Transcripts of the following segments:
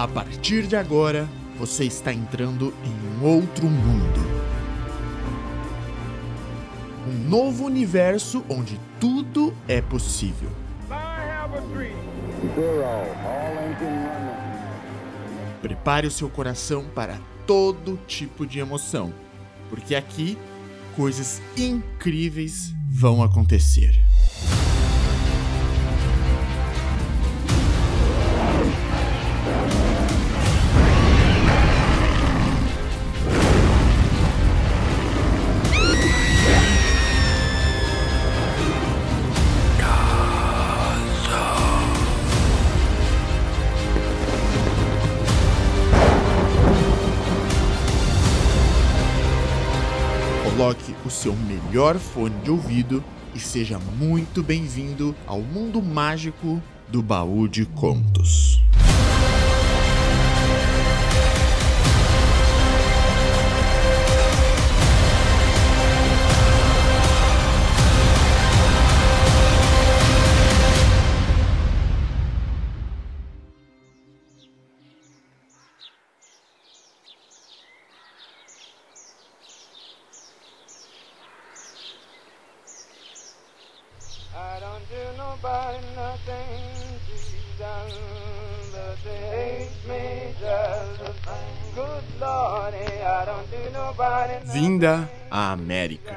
A partir de agora, você está entrando em um outro mundo. Um novo universo onde tudo é possível. Prepare o seu coração para todo tipo de emoção, porque aqui coisas incríveis vão acontecer. Coloque o seu melhor fone de ouvido e seja muito bem-vindo ao mundo mágico do Baú de Contos. I don't do nobody nothing, Jesus, but they hate me just the same. Good Lord, I don't do nobody nothing, Vinda à América.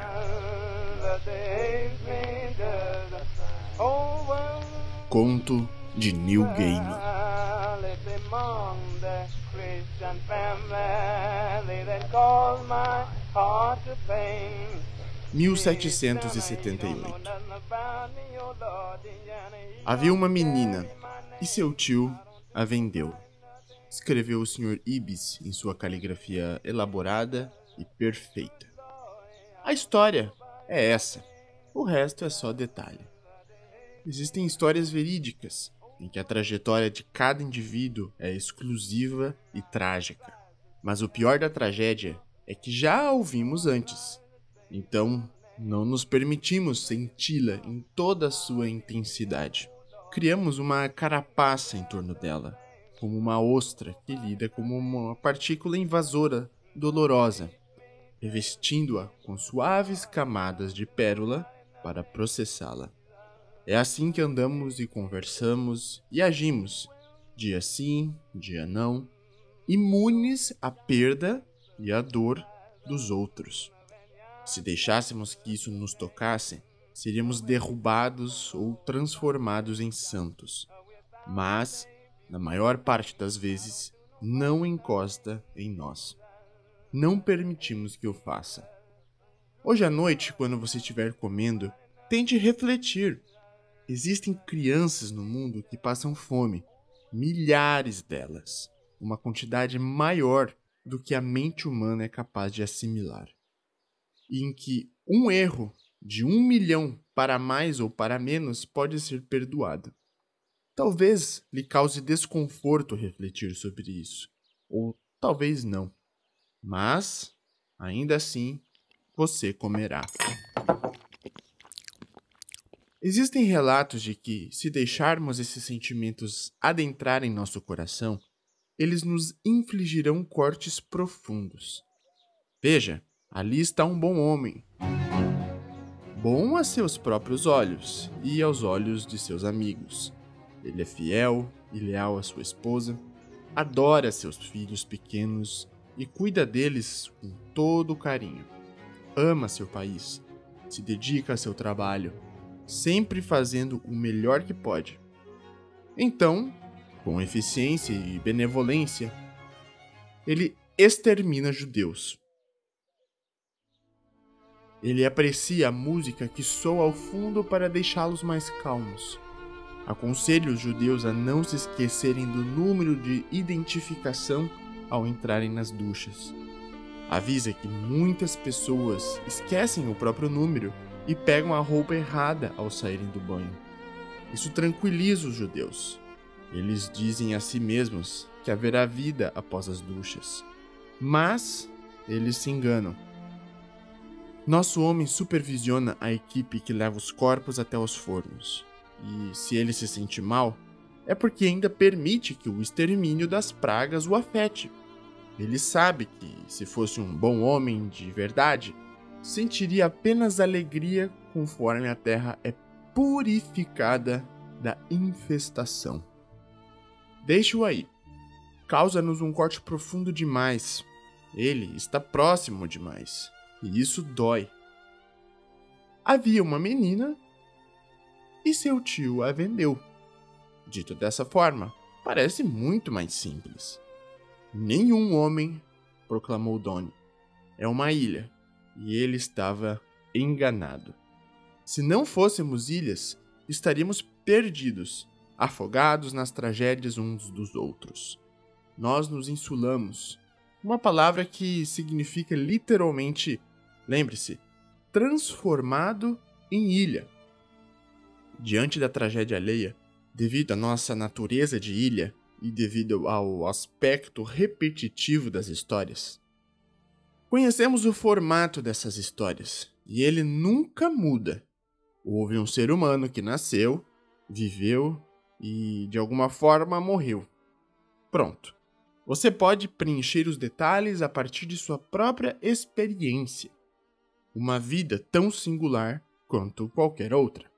but they hate me just the same. Oh, well, Conto de Neil Gaiman. let them among the Christian family that calls my heart to pain. 1778. Havia uma menina, e seu tio a vendeu. Escreveu o Sr. Ibis em sua caligrafia elaborada e perfeita. A história é essa, o resto é só detalhe. Existem histórias verídicas, em que a trajetória de cada indivíduo é exclusiva e trágica. Mas o pior da tragédia é que já a ouvimos antes. Então, não nos permitimos senti-la em toda a sua intensidade. Criamos uma carapaça em torno dela, como uma ostra que lida como uma partícula invasora dolorosa, revestindo-a com suaves camadas de pérola para processá-la. É assim que andamos e conversamos e agimos, dia sim, dia não, imunes à perda e à dor dos outros. Se deixássemos que isso nos tocasse, seríamos derrubados ou transformados em santos. Mas, na maior parte das vezes, não encosta em nós. Não permitimos que o faça. Hoje à noite, quando você estiver comendo, tente refletir. Existem crianças no mundo que passam fome, milhares delas, uma quantidade maior do que a mente humana é capaz de assimilar. E em que um erro de 1 milhão para mais ou para menos pode ser perdoado. Talvez lhe cause desconforto refletir sobre isso, ou talvez não. Mas, ainda assim, você comerá. Existem relatos de que, se deixarmos esses sentimentos adentrarem nosso coração, eles nos infligirão cortes profundos. Veja, ali está um bom homem. Bom a seus próprios olhos e aos olhos de seus amigos. Ele é fiel e leal à sua esposa, adora seus filhos pequenos e cuida deles com todo o carinho. Ama seu país, se dedica a seu trabalho, sempre fazendo o melhor que pode. Então, com eficiência e benevolência, ele extermina judeus. Ele aprecia a música que soa ao fundo para deixá-los mais calmos. Aconselha os judeus a não se esquecerem do número de identificação ao entrarem nas duchas. Avisa que muitas pessoas esquecem o próprio número e pegam a roupa errada ao saírem do banho. Isso tranquiliza os judeus. Eles dizem a si mesmos que haverá vida após as duchas. Mas eles se enganam. Nosso homem supervisiona a equipe que leva os corpos até os fornos. E se ele se sente mal, é porque ainda permite que o extermínio das pragas o afete. Ele sabe que, se fosse um bom homem de verdade, sentiria apenas alegria conforme a terra é purificada da infestação. Deixe-o aí. Causa-nos um corte profundo demais. Ele está próximo demais. E isso dói. Havia uma menina e seu tio a vendeu. Dito dessa forma, parece muito mais simples. Nenhum homem, proclamou Donnie. É uma ilha, e ele estava enganado. Se não fôssemos ilhas, estaríamos perdidos, afogados nas tragédias uns dos outros. Nós nos insulamos, uma palavra que significa literalmente, lembre-se, transformado em ilha. Diante da tragédia alheia, devido à nossa natureza de ilha e devido ao aspecto repetitivo das histórias, conhecemos o formato dessas histórias e ele nunca muda. Houve um ser humano que nasceu, viveu e, de alguma forma, morreu. Pronto. Você pode preencher os detalhes a partir de sua própria experiência. Uma vida tão singular quanto qualquer outra.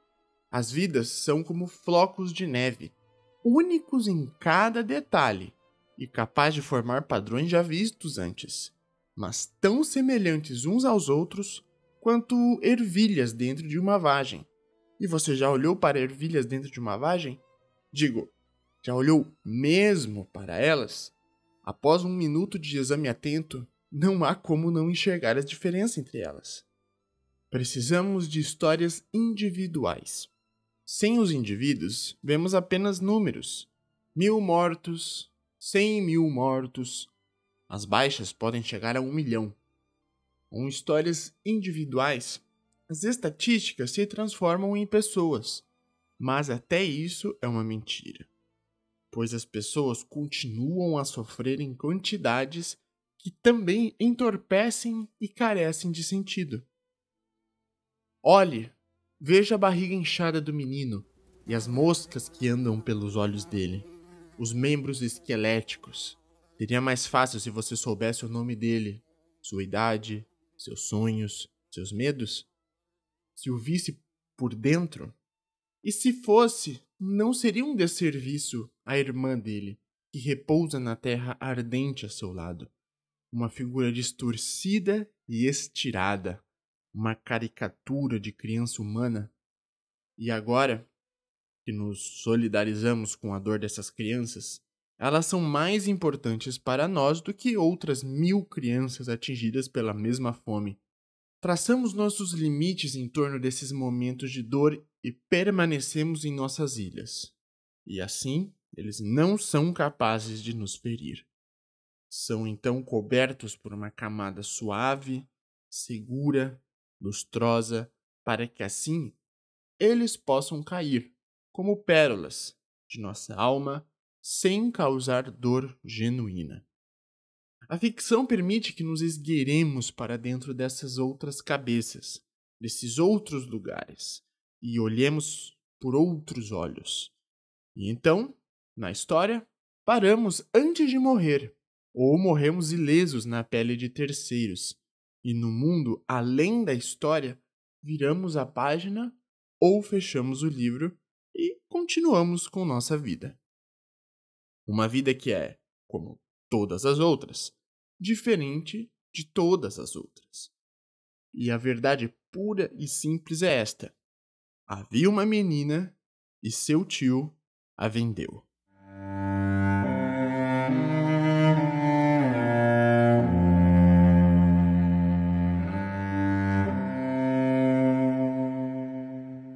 As vidas são como flocos de neve, únicos em cada detalhe e capazes de formar padrões já vistos antes, mas tão semelhantes uns aos outros quanto ervilhas dentro de uma vagem. E você já olhou para ervilhas dentro de uma vagem? Digo, já olhou mesmo para elas? Após um minuto de exame atento, não há como não enxergar a diferença entre elas. Precisamos de histórias individuais. Sem os indivíduos, vemos apenas números. 1000 mortos, 100.000 mortos. As baixas podem chegar a 1 milhão. Com histórias individuais, as estatísticas se transformam em pessoas. Mas até isso é uma mentira. Pois as pessoas continuam a sofrer em quantidades que também entorpecem e carecem de sentido. Olhe, veja a barriga inchada do menino e as moscas que andam pelos olhos dele, os membros esqueléticos. Seria mais fácil se você soubesse o nome dele, sua idade, seus sonhos, seus medos. Se o visse por dentro. E se fosse, não seria um desserviço à irmã dele, que repousa na terra ardente a seu lado. Uma figura distorcida e estirada, uma caricatura de criança humana. E agora que nos solidarizamos com a dor dessas crianças, elas são mais importantes para nós do que outras 1000 crianças atingidas pela mesma fome. Traçamos nossos limites em torno desses momentos de dor e permanecemos em nossas ilhas. E assim, eles não são capazes de nos ferir. São então cobertos por uma camada suave, segura, lustrosa, para que assim eles possam cair, como pérolas, de nossa alma, sem causar dor genuína. A ficção permite que nos esgueiremos para dentro dessas outras cabeças, desses outros lugares, e olhemos por outros olhos. E então, na história, paramos antes de morrer, ou morremos ilesos na pele de terceiros, e no mundo além da história, viramos a página ou fechamos o livro e continuamos com nossa vida. Uma vida que é, como todas as outras, diferente de todas as outras. E a verdade pura e simples é esta: havia uma menina e seu tio a vendeu.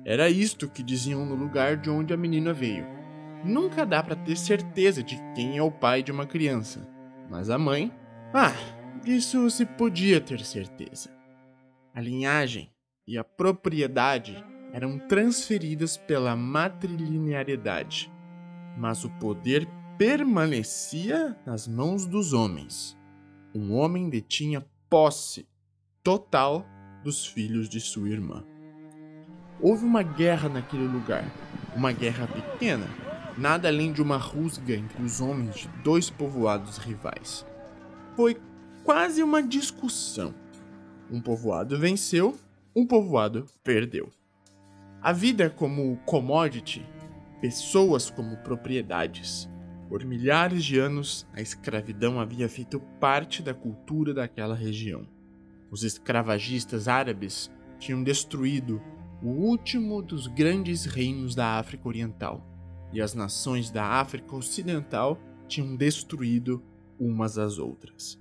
Era isto que diziam no lugar de onde a menina veio. Nunca dá para ter certeza de quem é o pai de uma criança, mas a mãe, disso se podia ter certeza. A linhagem e a propriedade eram transferidas pela matrilinearidade, mas o poder permanecia nas mãos dos homens. Um homem detinha posse total dos filhos de sua irmã. Houve uma guerra naquele lugar, uma guerra pequena, nada além de uma rusga entre os homens de dois povoados rivais. Foi quase uma discussão. Um povoado venceu, um povoado perdeu. A vida como commodity, pessoas como propriedades. Por milhares de anos, a escravidão havia feito parte da cultura daquela região. Os escravagistas árabes tinham destruído o último dos grandes reinos da África Oriental, e as nações da África Ocidental tinham destruído umas às outras.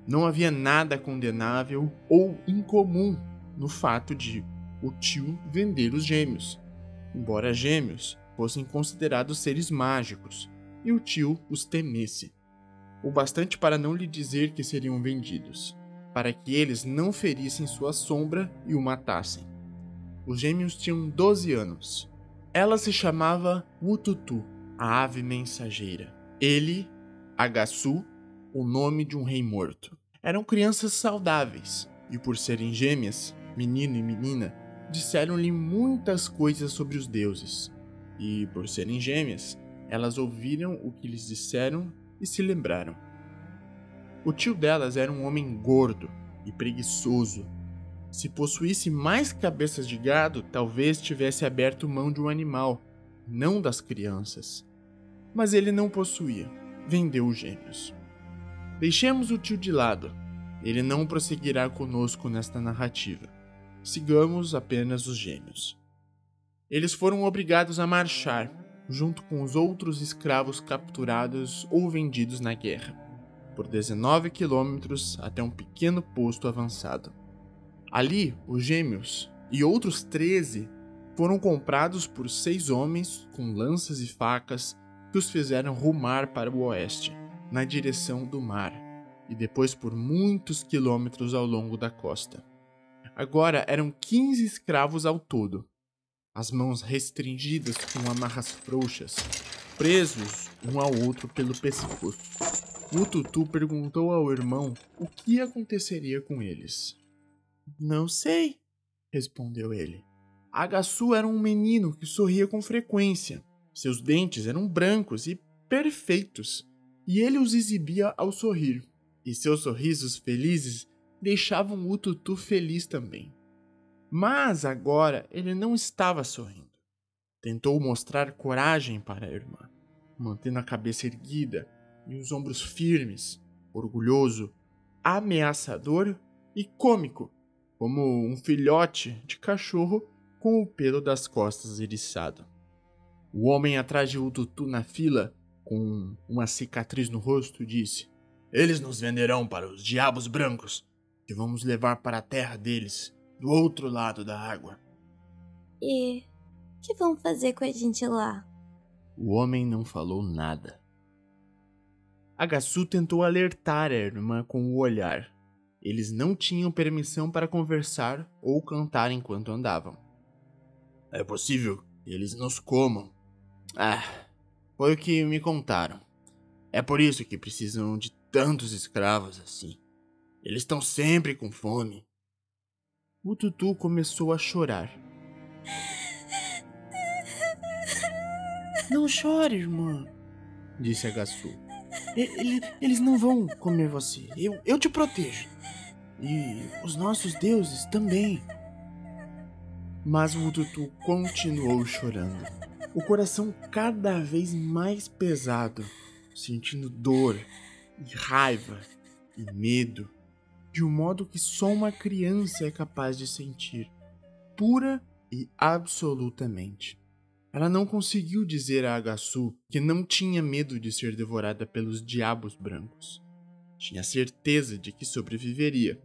Não havia nada condenável ou incomum no fato de o tio vender os gêmeos, embora gêmeos fossem considerados seres mágicos e o tio os temesse, o bastante para não lhe dizer que seriam vendidos, para que eles não ferissem sua sombra e o matassem. Os gêmeos tinham 12 anos. Ela se chamava Wututu, a ave mensageira. Ele, Agassu, o nome de um rei morto. Eram crianças saudáveis, e por serem gêmeas, menino e menina, disseram-lhe muitas coisas sobre os deuses. E por serem gêmeas, elas ouviram o que lhes disseram e se lembraram. O tio delas era um homem gordo e preguiçoso. Se possuísse mais cabeças de gado, talvez tivesse aberto mão de um animal, não das crianças. Mas ele não possuía, vendeu os gêmeos. Deixemos o tio de lado, ele não prosseguirá conosco nesta narrativa. Sigamos apenas os gêmeos. Eles foram obrigados a marchar, junto com os outros escravos capturados ou vendidos na guerra, por 19 quilômetros até um pequeno posto avançado. Ali, os gêmeos e outros 13 foram comprados por 6 homens com lanças e facas que os fizeram rumar para o oeste, na direção do mar, e depois por muitos quilômetros ao longo da costa. Agora eram 15 escravos ao todo, as mãos restringidas com amarras frouxas, presos um ao outro pelo pescoço. Wututu perguntou ao irmão o que aconteceria com eles. Não sei, respondeu ele. Agassu era um menino que sorria com frequência. Seus dentes eram brancos e perfeitos, e ele os exibia ao sorrir. E seus sorrisos felizes deixavam Wututu feliz também. Mas agora ele não estava sorrindo. Tentou mostrar coragem para a irmã, mantendo a cabeça erguida e os ombros firmes, orgulhoso, ameaçador e cômico, como um filhote de cachorro com o pelo das costas eriçado. O homem atrás de Wututu na fila, com uma cicatriz no rosto, disse: Eles nos venderão para os diabos brancos, que vamos levar para a terra deles, do outro lado da água. E o que vão fazer com a gente lá? O homem não falou nada. Agassu tentou alertar a irmã com o olhar. Eles não tinham permissão para conversar ou cantar enquanto andavam. É possível que eles nos comam. Foi o que me contaram. É por isso que precisam de tantos escravos assim. Eles estão sempre com fome. Wututu começou a chorar. Não chore, irmã, disse Agassu. Eles não vão comer você. Eu te protejo. E os nossos deuses também. Mas Wututu continuou chorando, o coração cada vez mais pesado, sentindo dor e raiva e medo, de um modo que só uma criança é capaz de sentir, pura e absolutamente. Ela não conseguiu dizer a Agassu que não tinha medo de ser devorada pelos diabos brancos. Tinha certeza de que sobreviveria.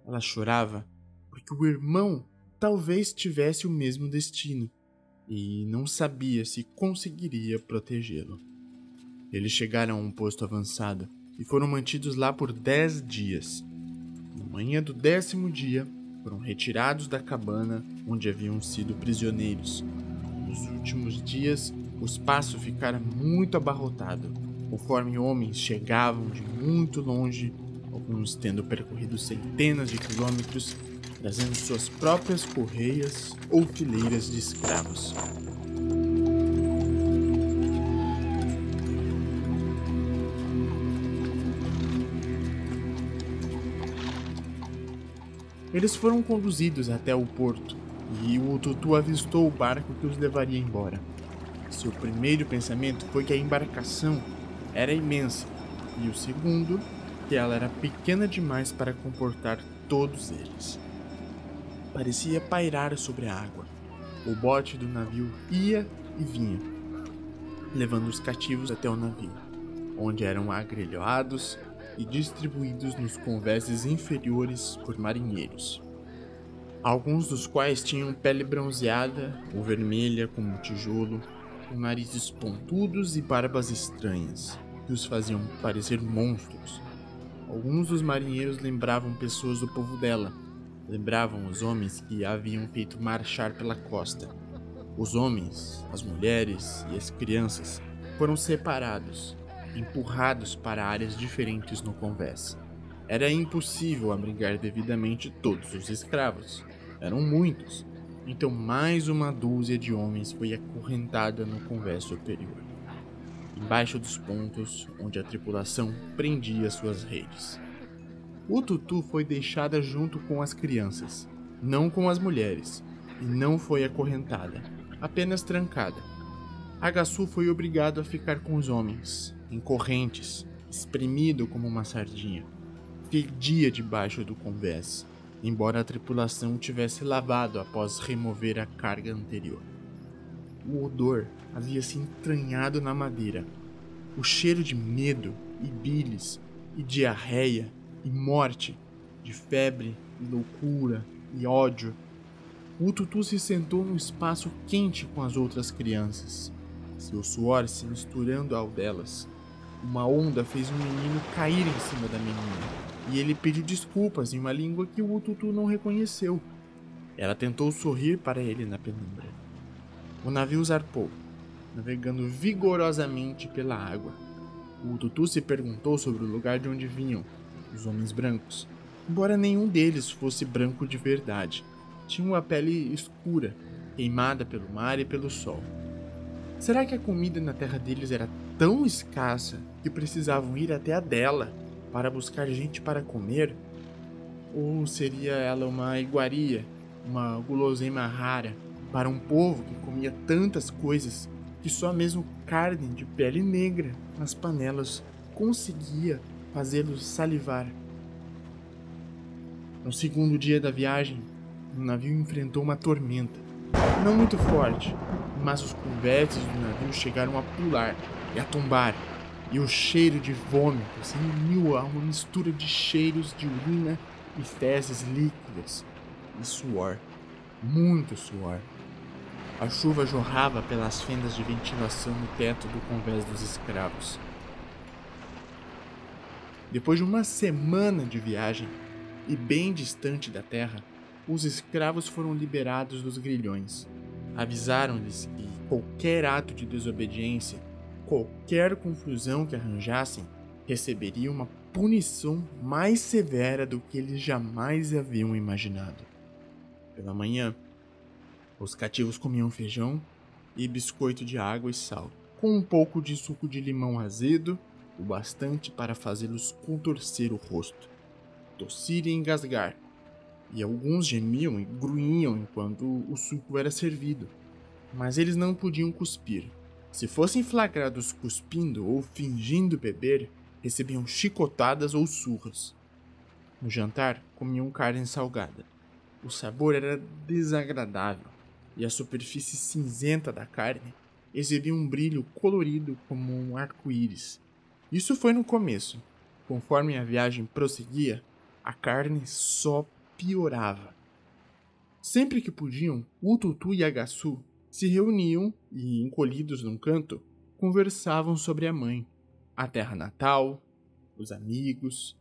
Ela chorava porque o irmão talvez tivesse o mesmo destino e não sabia se conseguiria protegê-lo. Eles chegaram a um posto avançado e foram mantidos lá por 10 dias. Na manhã do 10º dia, foram retirados da cabana onde haviam sido prisioneiros. Nos últimos dias, o espaço ficara muito abarrotado, conforme homens chegavam de muito longe, alguns tendo percorrido centenas de quilômetros, trazendo suas próprias correias ou fileiras de escravos. Eles foram conduzidos até o porto e o Tutu avistou o barco que os levaria embora. Seu primeiro pensamento foi que a embarcação era imensa e o segundo, que ela era pequena demais para comportar todos eles. Parecia pairar sobre a água. O bote do navio ia e vinha, levando os cativos até o navio, onde eram agrelhados e distribuídos nos convéses inferiores por marinheiros, alguns dos quais tinham pele bronzeada ou vermelha como tijolo, com narizes pontudos e barbas estranhas, que os faziam parecer monstros. Alguns dos marinheiros lembravam pessoas do povo dela, lembravam os homens que a haviam feito marchar pela costa. Os homens, as mulheres e as crianças foram separados, empurrados para áreas diferentes no convés. Era impossível abrigar devidamente todos os escravos. Eram muitos, então mais uma dúzia de homens foi acorrentada no convés superior, embaixo dos pontos onde a tripulação prendia suas redes. O Tutu foi deixada junto com as crianças, não com as mulheres, e não foi acorrentada, apenas trancada. Agaçu foi obrigado a ficar com os homens, em correntes, espremido como uma sardinha. Fedia debaixo do convés, embora a tripulação tivesse lavado após remover a carga anterior. O odor havia se entranhado na madeira. O cheiro de medo e bilis e diarreia e morte, de febre e loucura e ódio. O Tutu se sentou no espaço quente com as outras crianças, seu suor se misturando ao delas. Uma onda fez um menino cair em cima da menina, e ele pediu desculpas em uma língua que o Tutu não reconheceu. Ela tentou sorrir para ele na penumbra. O navio zarpou, navegando vigorosamente pela água. O Tutu se perguntou sobre o lugar de onde vinham os homens brancos, embora nenhum deles fosse branco de verdade. Tinham a pele escura, queimada pelo mar e pelo sol. Será que a comida na terra deles era tão escassa que precisavam ir até a dela para buscar gente para comer? Ou seria ela uma iguaria, uma guloseima rara para um povo que comia tantas coisas que só mesmo carne de pele negra nas panelas conseguia fazê-los salivar? No segundo dia da viagem, o navio enfrentou uma tormenta. Não muito forte, mas os convéses do navio chegaram a pular e a tombar, e o cheiro de vômito se uniu a uma mistura de cheiros de urina e fezes líquidas e suor, muito suor. A chuva jorrava pelas fendas de ventilação no teto do convés dos escravos. Depois de uma semana de viagem, e bem distante da terra, os escravos foram liberados dos grilhões. Avisaram-lhes que qualquer ato de desobediência, qualquer confusão que arranjassem, receberia uma punição mais severa do que eles jamais haviam imaginado. Pela manhã, os cativos comiam feijão e biscoito de água e sal, com um pouco de suco de limão azedo, o bastante para fazê-los contorcer o rosto, tossir e engasgar, e alguns gemiam e grunhiam enquanto o suco era servido. Mas eles não podiam cuspir. Se fossem flagrados cuspindo ou fingindo beber, recebiam chicotadas ou surras. No jantar, comiam carne salgada. O sabor era desagradável, e a superfície cinzenta da carne exibia um brilho colorido como um arco-íris. Isso foi no começo. Conforme a viagem prosseguia, a carne só piorava. Sempre que podiam, o Tutu e Agaçu se reuniam e, encolhidos num canto, conversavam sobre a mãe, a terra natal, os amigos.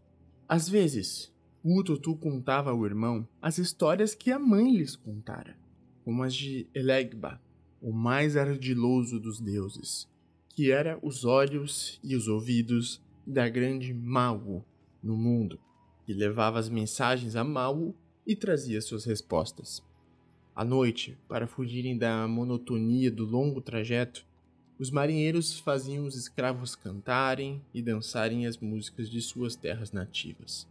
Às vezes, o Tutu contava ao irmão as histórias que a mãe lhes contara, como as de Elegba, o mais ardiloso dos deuses, que era os olhos e os ouvidos da grande Mau no mundo, que levava as mensagens a Mau e trazia suas respostas. À noite, para fugirem da monotonia do longo trajeto, os marinheiros faziam os escravos cantarem e dançarem as músicas de suas terras nativas.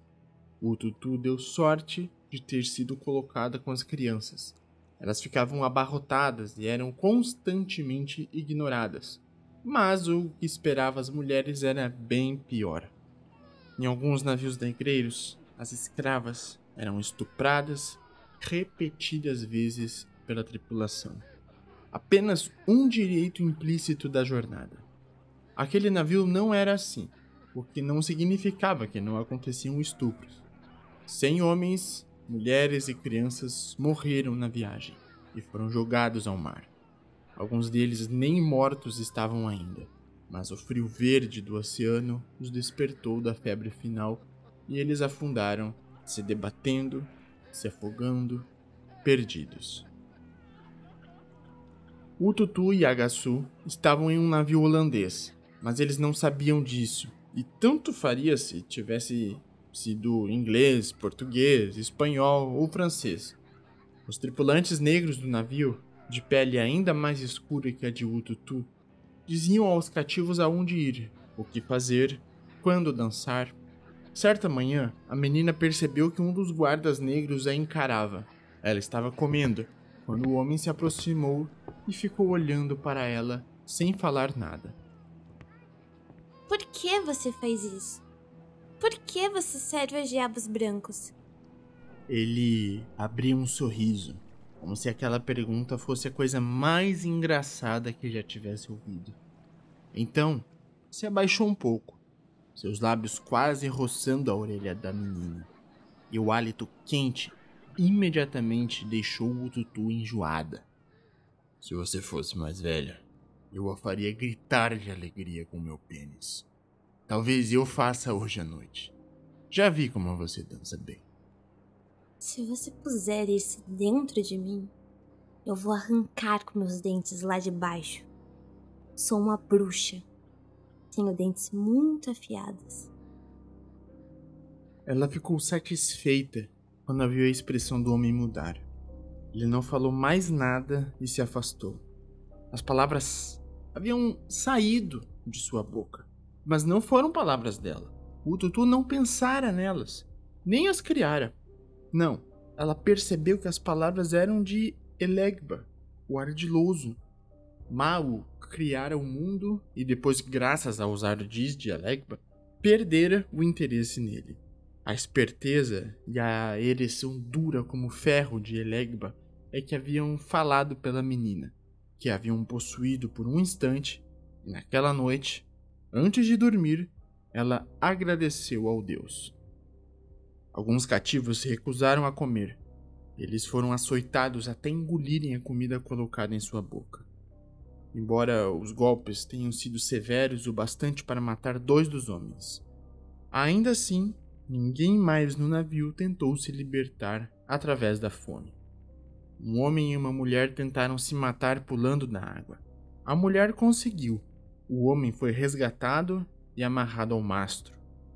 O Tutu deu sorte de ter sido colocada com as crianças. Elas ficavam abarrotadas e eram constantemente ignoradas. Mas o que esperava as mulheres era bem pior. Em alguns navios negreiros, as escravas eram estupradas repetidas vezes pela tripulação. Apenas um direito implícito da jornada. Aquele navio não era assim, o que não significava que não aconteciam estupros. 100 homens, mulheres e crianças morreram na viagem e foram jogados ao mar. Alguns deles nem mortos estavam ainda, mas o frio verde do oceano os despertou da febre final e eles afundaram, se debatendo, se afogando, perdidos. O Tutu e Agaçu estavam em um navio holandês, mas eles não sabiam disso, e tanto faria se tivesse sido inglês, português, espanhol ou francês. Os tripulantes negros do navio, de pele ainda mais escura que a de Ututu, diziam aos cativos aonde ir, o que fazer, quando dançar. Certa manhã, a menina percebeu que um dos guardas negros a encarava. Ela estava comendo, quando o homem se aproximou e ficou olhando para ela, sem falar nada. Por que você faz isso? Por que você serve a diabos brancos? Ele abriu um sorriso, como se aquela pergunta fosse a coisa mais engraçada que já tivesse ouvido. Então, se abaixou um pouco, seus lábios quase roçando a orelha da menina, e o hálito quente imediatamente deixou o Tutu enjoada. Se você fosse mais velha, eu a faria gritar de alegria com meu pênis. Talvez eu faça hoje à noite. Já vi como você dança bem. Se você puser isso dentro de mim, eu vou arrancar com meus dentes lá de baixo. Sou uma bruxa. Tenho dentes muito afiados. Ela ficou satisfeita quando viu a expressão do homem mudar. Ele não falou mais nada e se afastou. As palavras haviam saído de sua boca, mas não foram palavras dela. O Tutu não pensara nelas, nem as criara. Não, ela percebeu que as palavras eram de Elegba, o ardiloso. Mau criara o mundo e depois, graças aos ardis de Elegba, perdera o interesse nele. A esperteza e a ereção dura como ferro de Elegba é que haviam falado pela menina, que haviam possuído por um instante, e naquela noite, antes de dormir, ela agradeceu ao Deus. Alguns cativos se recusaram a comer. Eles foram açoitados até engolirem a comida colocada em sua boca. Embora os golpes tenham sido severos o bastante para matar 2 dos homens, ainda assim, ninguém mais no navio tentou se libertar através da fome. Um homem e uma mulher tentaram se matar pulando na água. A mulher conseguiu. O homem foi resgatado e amarrado ao mastro,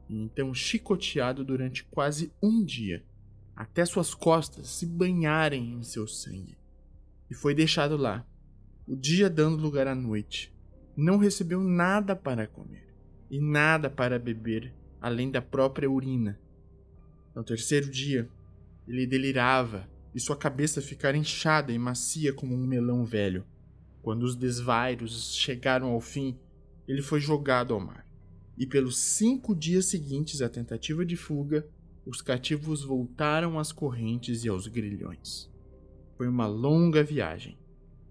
e então chicoteado durante quase um dia, até suas costas se banharem em seu sangue. E foi deixado lá, o dia dando lugar à noite. Não recebeu nada para comer, e nada para beber, além da própria urina. No terceiro dia, ele delirava, e sua cabeça ficara inchada e macia como um melão velho. Quando os desvairos chegaram ao fim, ele foi jogado ao mar. E pelos 5 dias seguintes à tentativa de fuga, os cativos voltaram às correntes e aos grilhões. Foi uma longa viagem,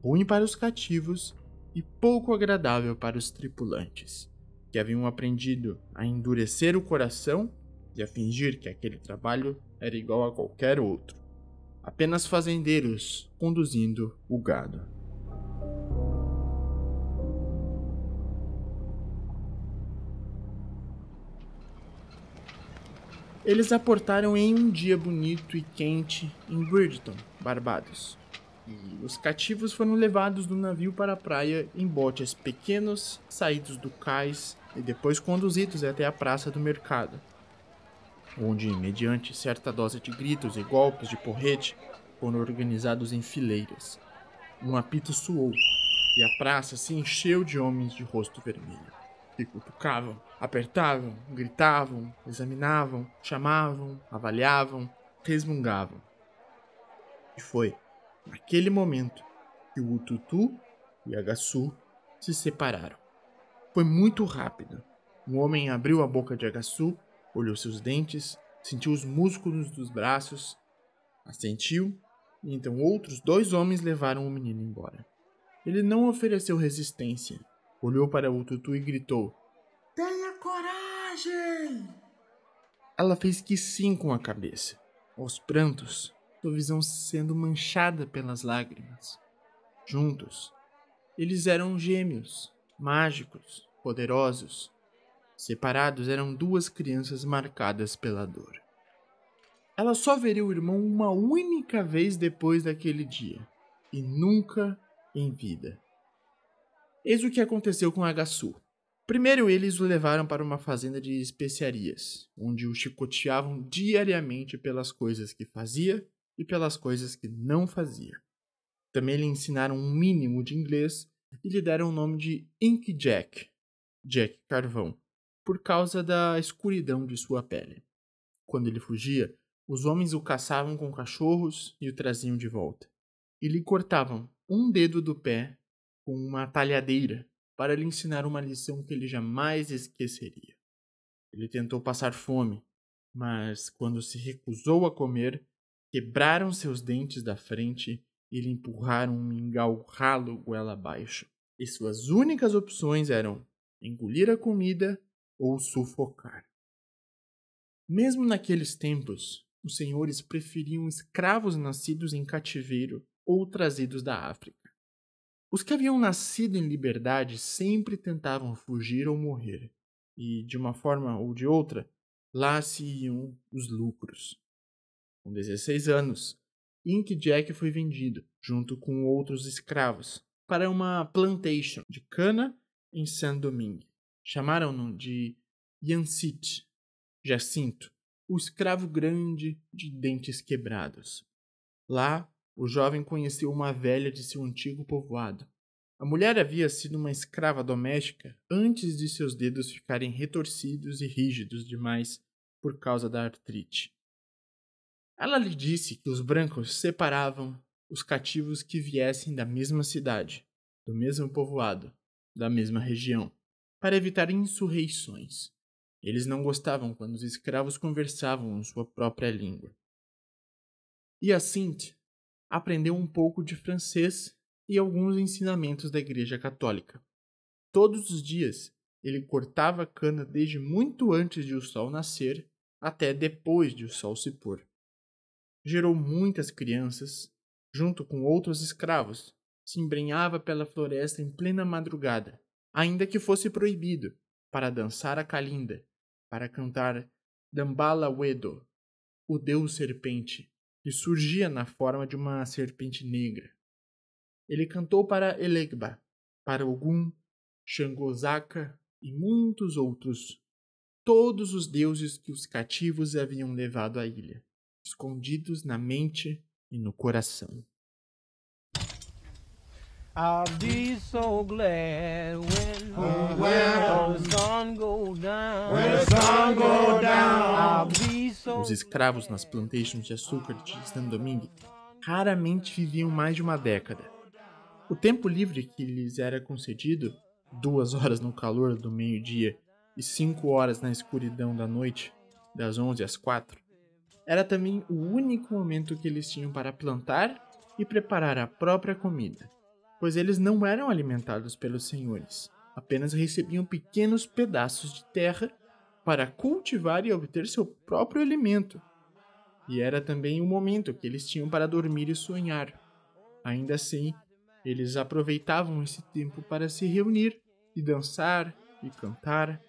ruim para os cativos e pouco agradável para os tripulantes, que haviam aprendido a endurecer o coração e a fingir que aquele trabalho era igual a qualquer outro. Apenas fazendeiros conduzindo o gado. Eles aportaram em um dia bonito e quente em Bridgeton, Barbados. E os cativos foram levados do navio para a praia em botes pequenos, saídos do cais e depois conduzidos até a praça do mercado, onde, mediante certa dose de gritos e golpes de porrete, foram organizados em fileiras. Um apito soou, e a praça se encheu de homens de rosto vermelho, que cutucavam, apertavam, gritavam, examinavam, chamavam, avaliavam, resmungavam. E foi naquele momento que o Ututu e Agaçu se separaram. Foi muito rápido. O homem abriu a boca de Agaçu, olhou seus dentes, sentiu os músculos dos braços, assentiu, e então outros 2 homens levaram o menino embora. Ele não ofereceu resistência. Olhou para o Tutu e gritou: "Tenha coragem!" Ela fez que sim com a cabeça. Aos prantos, sua visão sendo manchada pelas lágrimas. Juntos, eles eram gêmeos, mágicos, poderosos. Separados, eram 2 crianças marcadas pela dor. Ela só veria o irmão uma única vez depois daquele dia, e nunca em vida. Eis o que aconteceu com Agaçu. Primeiro eles o levaram para uma fazenda de especiarias, onde o chicoteavam diariamente pelas coisas que fazia e pelas coisas que não fazia. Também lhe ensinaram um mínimo de inglês e lhe deram o nome de Ink Jack, Jack Carvão, por causa da escuridão de sua pele. Quando ele fugia, os homens o caçavam com cachorros e o traziam de volta. E lhe cortavam um dedo do pé com uma talhadeira para lhe ensinar uma lição que ele jamais esqueceria. Ele tentou passar fome, mas quando se recusou a comer, quebraram seus dentes da frente e lhe empurraram um mingau ralo goela abaixo. E suas únicas opções eram engolir a comida ou sufocar. Mesmo naqueles tempos, os senhores preferiam escravos nascidos em cativeiro ou trazidos da África. Os que haviam nascido em liberdade sempre tentavam fugir ou morrer, e, de uma forma ou de outra, lá se iam os lucros. Com 16 anos, Ink Jack foi vendido, junto com outros escravos, para uma plantation de cana em Saint-Domingue. Chamaram-no de Yancit, Jacinto, o escravo grande de dentes quebrados. Lá, o jovem conheceu uma velha de seu antigo povoado. A mulher havia sido uma escrava doméstica antes de seus dedos ficarem retorcidos e rígidos demais por causa da artrite. Ela lhe disse que os brancos separavam os cativos que viessem da mesma cidade, do mesmo povoado, da mesma região, para evitar insurreições. Eles não gostavam quando os escravos conversavam em sua própria língua. Hyacinthe aprendeu um pouco de francês e alguns ensinamentos da Igreja Católica. Todos os dias, ele cortava a cana desde muito antes de o sol nascer até depois de o sol se pôr. Gerou muitas crianças, junto com outros escravos, se embrenhava pela floresta em plena madrugada, ainda que fosse proibido, para dançar a calinda, para cantar Dambala Wedo, o deus serpente, que surgia na forma de uma serpente negra. Ele cantou para Elegba, para Ogum, Xangozaka e muitos outros, todos os deuses que os cativos haviam levado à ilha, escondidos na mente e no coração. I'll be so glad when the sun goes down. I'll be so Os escravos nas plantations de açúcar de Saint-Domingue raramente viviam mais de uma década. O tempo livre que lhes era concedido, 2 horas no calor do meio-dia e 5 horas na escuridão da noite, das 11 às 4, era também o único momento que eles tinham para plantar e preparar a própria comida, pois eles não eram alimentados pelos senhores, apenas recebiam pequenos pedaços de terra para cultivar e obter seu próprio alimento. E era também o momento que eles tinham para dormir e sonhar. Ainda assim, eles aproveitavam esse tempo para se reunir e dançar e cantar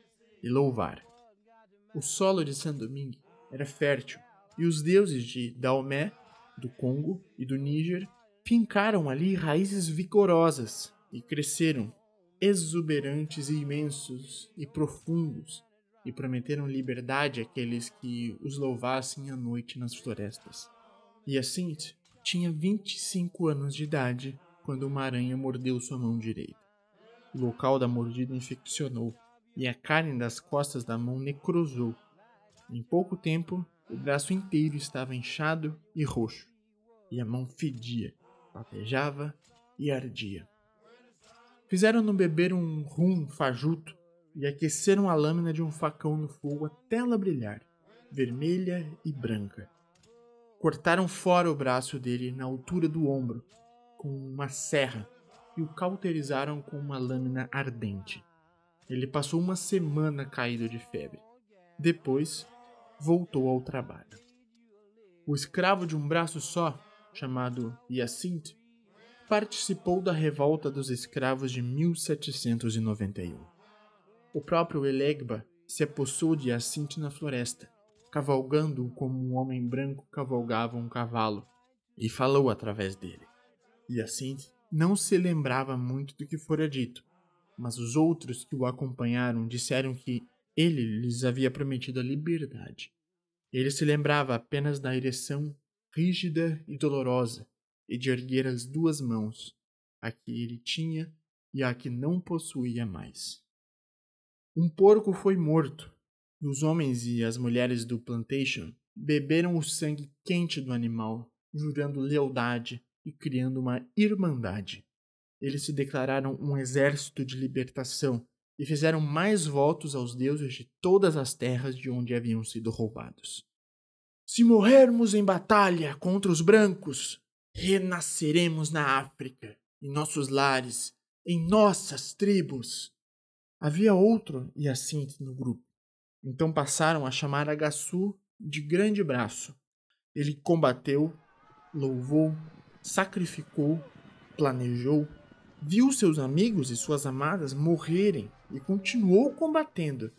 e louvar. O solo de Saint-Domingue era fértil e os deuses de Daomé, do Congo e do Níger fincaram ali raízes vigorosas e cresceram, exuberantes e imensos e profundos, e prometeram liberdade àqueles que os louvassem à noite nas florestas. Hyacinthe tinha 25 anos de idade quando uma aranha mordeu sua mão direita. O local da mordida infeccionou e a carne das costas da mão necrosou. Em pouco tempo, O braço inteiro estava inchado e roxo, e a mão fedia, latejava e ardia. Fizeram-no beber um rum fajuto e aqueceram a lâmina de um facão no fogo até ela brilhar, vermelha e branca. Cortaram fora o braço dele na altura do ombro, com uma serra, e o cauterizaram com uma lâmina ardente. Ele passou uma semana caído de febre. Depois, voltou ao trabalho. O escravo de um braço só, chamado Hyacinthe, participou da revolta dos escravos de 1791. O próprio Elegba se apossou de Hyacinthe na floresta, cavalgando-o como um homem branco cavalgava um cavalo, e falou através dele. Hyacinthe não se lembrava muito do que fora dito, mas os outros que o acompanharam disseram que ele lhes havia prometido a liberdade. Ele se lembrava apenas da ereção rígida e dolorosa e de erguer as duas mãos, a que ele tinha e a que não possuía mais. Um porco foi morto, e os homens e as mulheres do plantation beberam o sangue quente do animal, jurando lealdade e criando uma irmandade. Eles se declararam um exército de libertação e fizeram mais votos aos deuses de todas as terras de onde haviam sido roubados. Se morrermos em batalha contra os brancos, renasceremos na África, em nossos lares, em nossas tribos. Havia outro Hyacinthe no grupo. Então passaram a chamar Agaçu de Grande Braço. Ele combateu, louvou, sacrificou, planejou, viu seus amigos e suas amadas morrerem e continuou combatendo.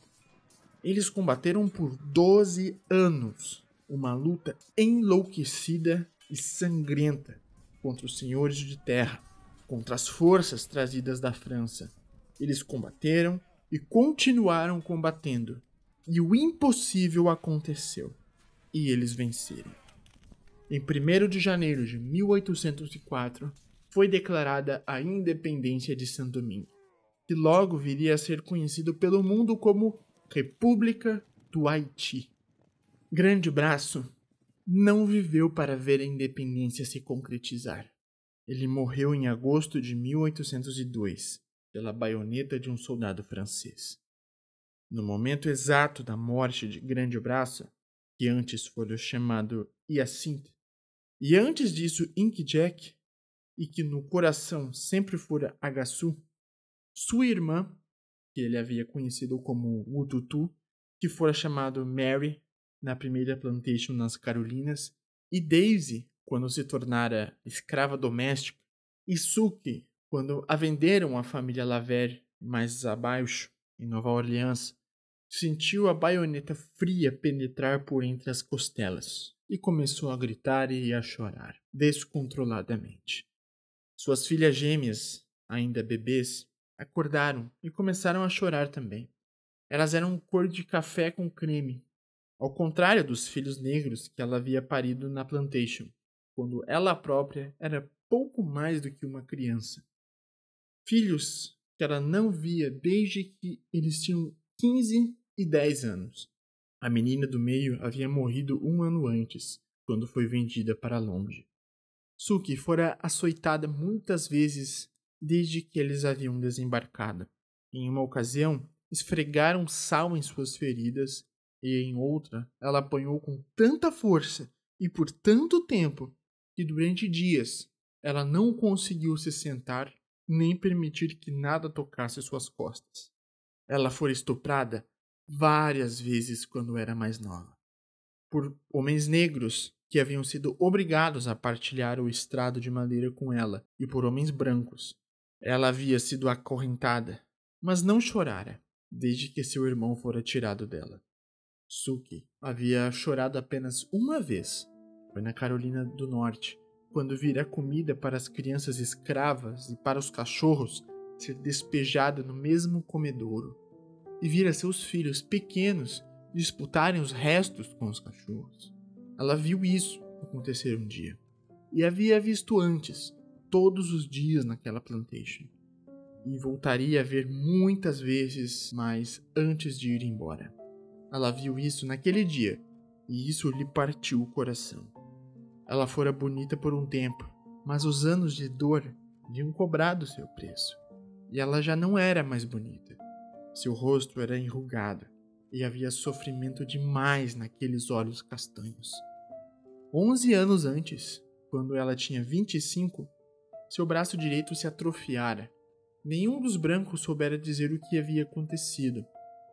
Eles combateram por 12 anos, uma luta enlouquecida e sangrenta contra os senhores de terra, contra as forças trazidas da França. Eles combateram e continuaram combatendo, e o impossível aconteceu, e eles venceram. Em 1º de janeiro de 1804, foi declarada a independência de Saint-Domingue, que logo viria a ser conhecido pelo mundo como República do Haiti. Grande Braço não viveu para ver a independência se concretizar. Ele morreu em agosto de 1802, pela baioneta de um soldado francês. No momento exato da morte de Grande Braço, que antes fora chamado Hyacinthe, e antes disso Ink Jack, e que no coração sempre fora Agaçu, sua irmã, que ele havia conhecido como Wututu, que fora chamado Mary na primeira plantation nas Carolinas, e Daisy, quando se tornara escrava doméstica, e Suki, quando a venderam à família Laver mais abaixo, em Nova Orleans, sentiu a baioneta fria penetrar por entre as costelas e começou a gritar e a chorar, descontroladamente. Suas filhas gêmeas, ainda bebês, acordaram e começaram a chorar também. Elas eram cor de café com creme, ao contrário dos filhos negros que ela havia parido na plantation, quando ela própria era pouco mais do que uma criança. Filhos que ela não via desde que eles tinham 15 e 10 anos. A menina do meio havia morrido 1 ano antes, quando foi vendida para longe. Suki fora açoitada muitas vezes desde que eles haviam desembarcado. Em uma ocasião, esfregaram sal em suas feridas e em outra, ela apanhou com tanta força e por tanto tempo que durante dias ela não conseguiu se sentar nem permitir que nada tocasse suas costas. Ela fora estuprada várias vezes quando era mais nova, por homens negros que haviam sido obrigados a partilhar o estrado de madeira com ela e por homens brancos. Ela havia sido acorrentada, mas não chorara desde que seu irmão fora tirado dela. Suki havia chorado apenas uma vez. Foi na Carolina do Norte, quando vira comida para as crianças escravas e para os cachorros ser despejada no mesmo comedouro, e vira seus filhos pequenos disputarem os restos com os cachorros. Ela viu isso acontecer um dia, e havia visto antes, todos os dias naquela plantation, e voltaria a ver muitas vezes mais antes de ir embora. Ela viu isso naquele dia, e isso lhe partiu o coração. Ela fora bonita por um tempo, mas os anos de dor haviam cobrado seu preço, e ela já não era mais bonita. Seu rosto era enrugado, e havia sofrimento demais naqueles olhos castanhos. 11 anos antes, quando ela tinha 25, seu braço direito se atrofiara. Nenhum dos brancos soubera dizer o que havia acontecido.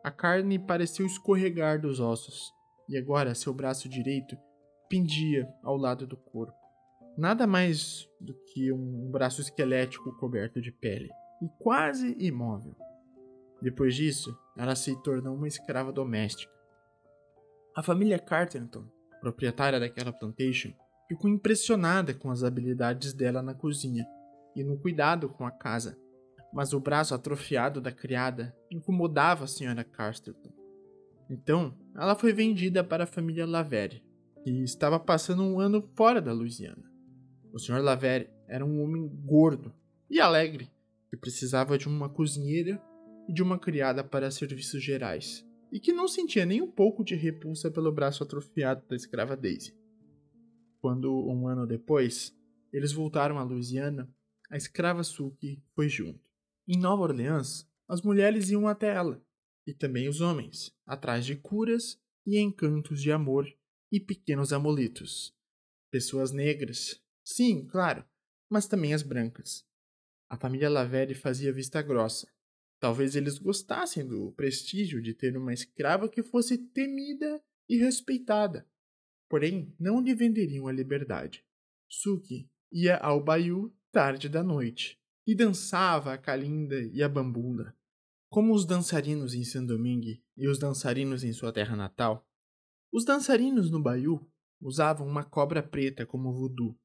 A carne pareceu escorregar dos ossos, e agora seu braço direito pendia ao lado do corpo. Nada mais do que um braço esquelético coberto de pele, e quase imóvel. Depois disso, ela se tornou uma escrava doméstica. A família Carterton, proprietária daquela plantation, ficou impressionada com as habilidades dela na cozinha e no cuidado com a casa, mas o braço atrofiado da criada incomodava a senhora Carterton. Então, ela foi vendida para a família Lavere, que estava passando um ano fora da Louisiana. O Sr. Lavere era um homem gordo e alegre, que precisava de uma cozinheira e de uma criada para serviços gerais, e que não sentia nem um pouco de repulsa pelo braço atrofiado da escrava Daisy. Quando, um ano depois, eles voltaram à Louisiana, a escrava Suki foi junto. Em Nova Orleans, as mulheres iam até ela, e também os homens, atrás de curas e encantos de amor e pequenos amuletos. Pessoas negras, sim, claro, mas também as brancas. A família Lavere fazia vista grossa. Talvez eles gostassem do prestígio de ter uma escrava que fosse temida e respeitada. Porém, não lhe venderiam a liberdade. Suki ia ao baiú tarde da noite e dançava a calinda e a bambula. Como os dançarinos em Saint-Domingue e os dançarinos em sua terra natal, os dançarinos no baiú usavam uma cobra preta como voodoo.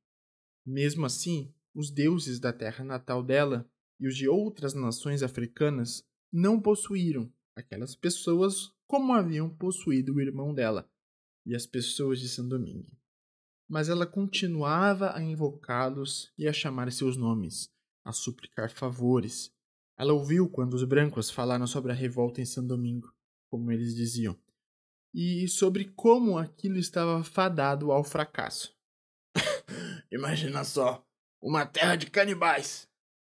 Mesmo assim, os deuses da terra natal dela e os de outras nações africanas não possuíram aquelas pessoas como haviam possuído o irmão dela e as pessoas de Saint-Domingue. Mas ela continuava a invocá-los e a chamar seus nomes, a suplicar favores. Ela ouviu quando os brancos falaram sobre a revolta em Saint-Domingue, como eles diziam, e sobre como aquilo estava fadado ao fracasso. Imagina só, uma terra de canibais!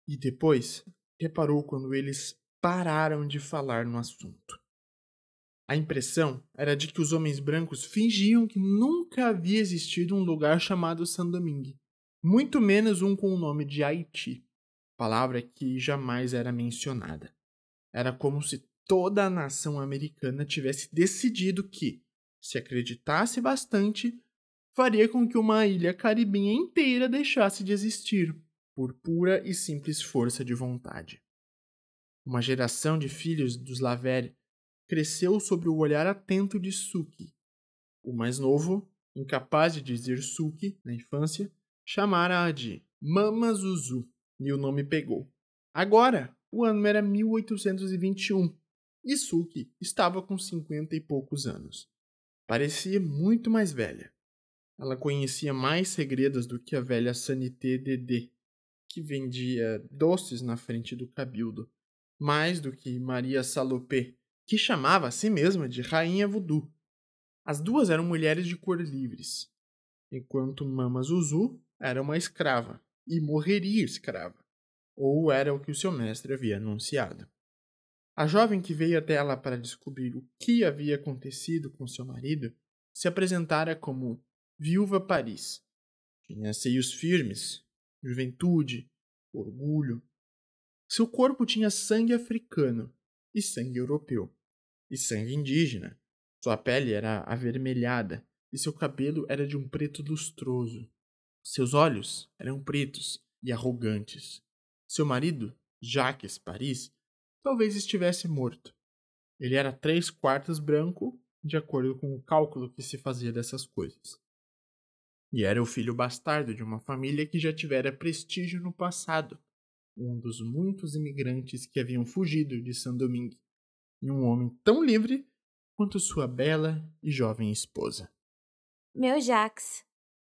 E depois, reparou quando eles pararam de falar no assunto. A impressão era de que os homens brancos fingiam que nunca havia existido um lugar chamado Saint-Domingue, muito menos um com o nome de Haiti, palavra que jamais era mencionada. Era como se toda a nação americana tivesse decidido que, se acreditasse bastante, faria com que uma ilha caribenha inteira deixasse de existir, por pura e simples força de vontade. Uma geração de filhos dos Lavere cresceu sob o olhar atento de Suki. O mais novo, incapaz de dizer Suki na infância, chamara-a de Mama Zuzu, e o nome pegou. Agora, o ano era 1821, e Suki estava com 50 e poucos anos. Parecia muito mais velha. Ela conhecia mais segredos do que a velha Sanité Dedé, que vendia doces na frente do cabildo, mais do que Maria Salopé, que chamava a si mesma de Rainha Voodoo. As duas eram mulheres de cor livres, enquanto Mama Zuzu era uma escrava, e morreria escrava, ou era o que o seu mestre havia anunciado. A jovem que veio até ela para descobrir o que havia acontecido com seu marido se apresentara como Viúva Paris. Tinha seios firmes, juventude, orgulho. Seu corpo tinha sangue africano e sangue europeu, e sangue indígena. Sua pele era avermelhada e seu cabelo era de um preto lustroso. Seus olhos eram pretos e arrogantes. Seu marido, Jacques Paris, talvez estivesse morto. Ele era 3/4 branco, de acordo com o cálculo que se fazia dessas coisas. E era o filho bastardo de uma família que já tivera prestígio no passado, um dos muitos imigrantes que haviam fugido de Saint-Domingue, e um homem tão livre quanto sua bela e jovem esposa. Meu Jacques,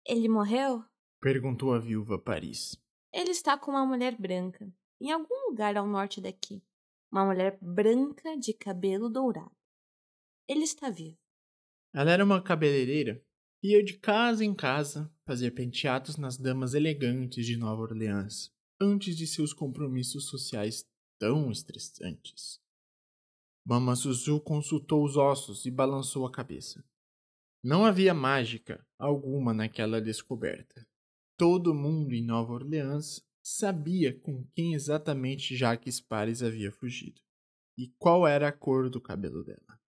ele morreu? Perguntou a viúva Paris. Ele está com uma mulher branca, em algum lugar ao norte daqui. Uma mulher branca de cabelo dourado. Ele está vivo. Ela era uma cabeleireira e ia de casa em casa fazer penteados nas damas elegantes de Nova Orleans, antes de seus compromissos sociais tão estressantes. Mama Zuzu consultou os ossos e balançou a cabeça. Não havia mágica alguma naquela descoberta. Todo mundo em Nova Orleans sabia com quem exatamente Jacques Paris havia fugido e qual era a cor do cabelo dela.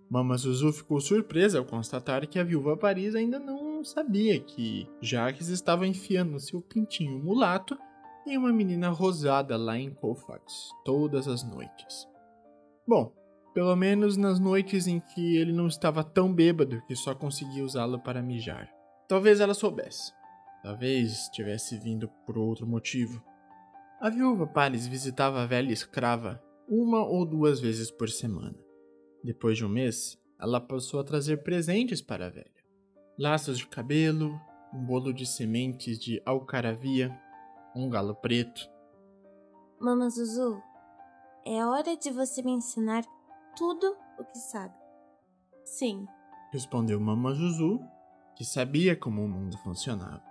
Mama Zuzu ficou surpresa ao constatar que a viúva Paris ainda não sabia que Jacques estava enfiando seu pintinho mulato em uma menina rosada lá em Colfax todas as noites. Bom, pelo menos nas noites em que ele não estava tão bêbado que só conseguia usá-lo para mijar. Talvez ela soubesse. Talvez tivesse vindo por outro motivo. A viúva Paris visitava a velha escrava 1 ou 2 vezes por semana. Depois de um mês, ela passou a trazer presentes para a velha. Laços de cabelo, um bolo de sementes de alcaravia, um galo preto. Mama Zuzu, é hora de você me ensinar tudo o que sabe. Sim, Respondeu Mama Zuzu, que sabia como o mundo funcionava.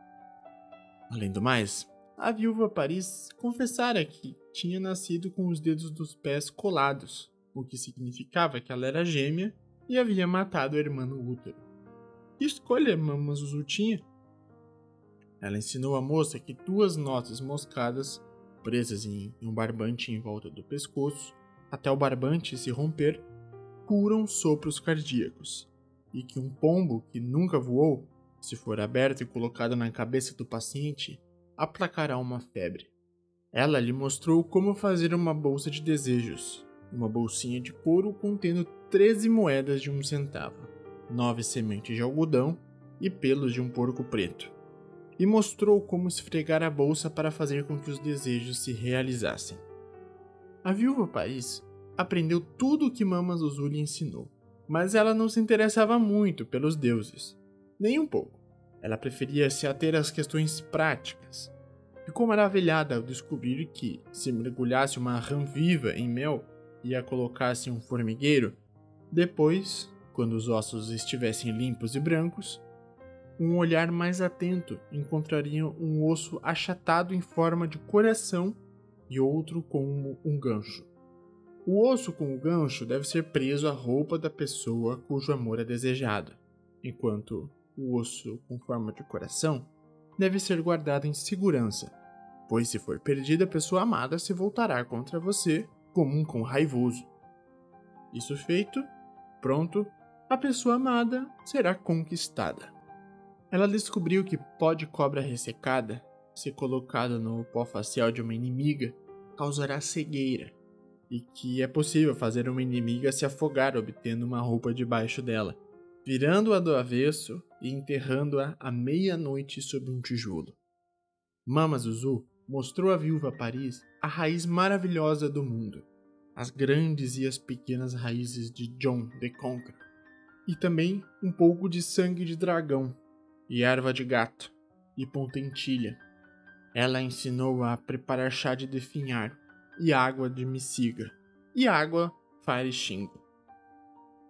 Além do mais, a viúva Paris confessara que tinha nascido com os dedos dos pés colados, o que significava que ela era gêmea e havia matado a irmã no útero. Que escolha Mama Zuzu tinha? Ela ensinou a moça que 2 notas moscadas, presas em um barbante em volta do pescoço, até o barbante se romper, curam sopros cardíacos, e que um pombo que nunca voou, se for aberto e colocado na cabeça do paciente, aplacará uma febre. Ela lhe mostrou como fazer uma bolsa de desejos, uma bolsinha de couro contendo 13 moedas de 1 centavo, 9 sementes de algodão e pelos de um porco preto. E mostrou como esfregar a bolsa para fazer com que os desejos se realizassem. A viúva Paris aprendeu tudo o que Mama Zuzu lhe ensinou, mas ela não se interessava muito pelos deuses, nem um pouco. Ela preferia se ater às questões práticas. Ficou maravilhada ao descobrir que, se mergulhasse uma rã viva em mel e a colocasse em um formigueiro, depois, quando os ossos estivessem limpos e brancos, um olhar mais atento encontraria um osso achatado em forma de coração e outro como um gancho. O osso com o gancho deve ser preso à roupa da pessoa cujo amor é desejado, enquanto o osso com forma de coração deve ser guardado em segurança, pois se for perdido a pessoa amada se voltará contra você como um cão raivoso. Isso feito, pronto, a pessoa amada será conquistada. Ela descobriu que pó de cobra ressecada, se colocado no pó facial de uma inimiga, causará cegueira, e que é possível fazer uma inimiga se afogar obtendo uma roupa debaixo dela, virando-a do avesso e enterrando-a à meia-noite sob um tijolo. Mama Zuzu mostrou à viúva Paris a raiz maravilhosa do mundo, as grandes e as pequenas raízes de John the Conqueror, e também um pouco de sangue de dragão, e erva de gato, e pontentilha. Ela ensinou a preparar chá de definhar, e água de miciga, e água farechingo.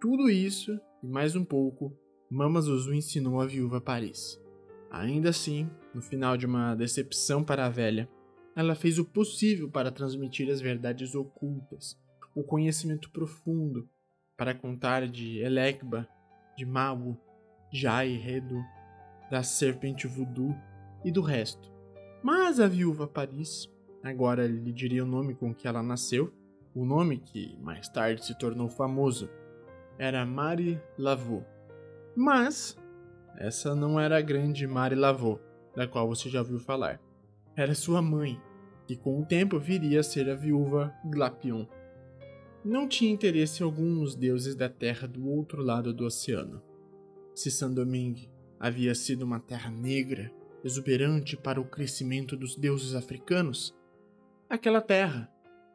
Tudo isso, e mais um pouco, Mama Zuzu ensinou à viúva Paris. Ainda assim, no final de uma decepção para a velha, ela fez o possível para transmitir as verdades ocultas, o conhecimento profundo, para contar de Elekba, de Mawu, Jai e Redu, da serpente voodoo e do resto. Mas a viúva Paris, agora lhe diria o nome com que ela nasceu, o nome que mais tarde se tornou famoso, era Marie Laveau. Mas essa não era a grande Marie Laveau, da qual você já ouviu falar. Era sua mãe, que com o tempo viria a ser a viúva Glapion. Não tinha interesse algum nos deuses da terra do outro lado do oceano. Se Saint-Domingue havia sido uma terra negra, exuberante para o crescimento dos deuses africanos, aquela terra,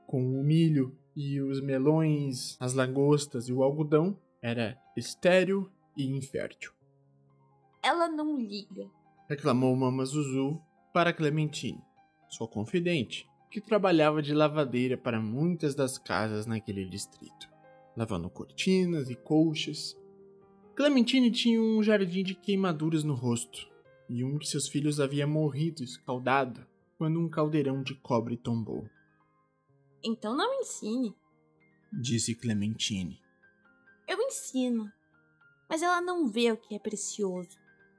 com o milho e os melões, as lagostas e o algodão, era estéril e infértil. ela não liga. Reclamou Mama Zuzu para Clementine, sua confidente, que trabalhava de lavadeira para muitas das casas naquele distrito, lavando cortinas e colchas. Clementine tinha um jardim de queimaduras no rosto, e um de seus filhos havia morrido escaldado quando um caldeirão de cobre tombou. Então não me ensine. Disse Clementine. Eu ensino, mas ela não vê o que é precioso.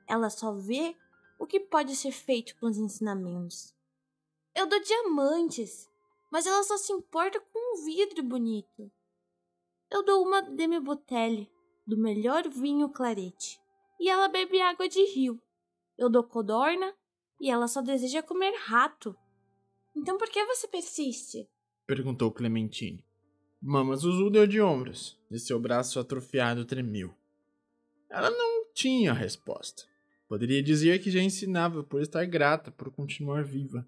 Ela só vê o que pode ser feito com os ensinamentos. Eu dou diamantes, mas ela só se importa com um vidro bonito. Eu dou uma demi-bouteille do melhor vinho clarete, e ela bebe água de rio. Eu dou codorna, e ela só deseja comer rato. Então por que você persiste? Perguntou Clementine. Mama Zuzu deu de ombros, e seu braço atrofiado tremeu. Ela não tinha resposta. Poderia dizer que já ensinava por estar grata por continuar viva.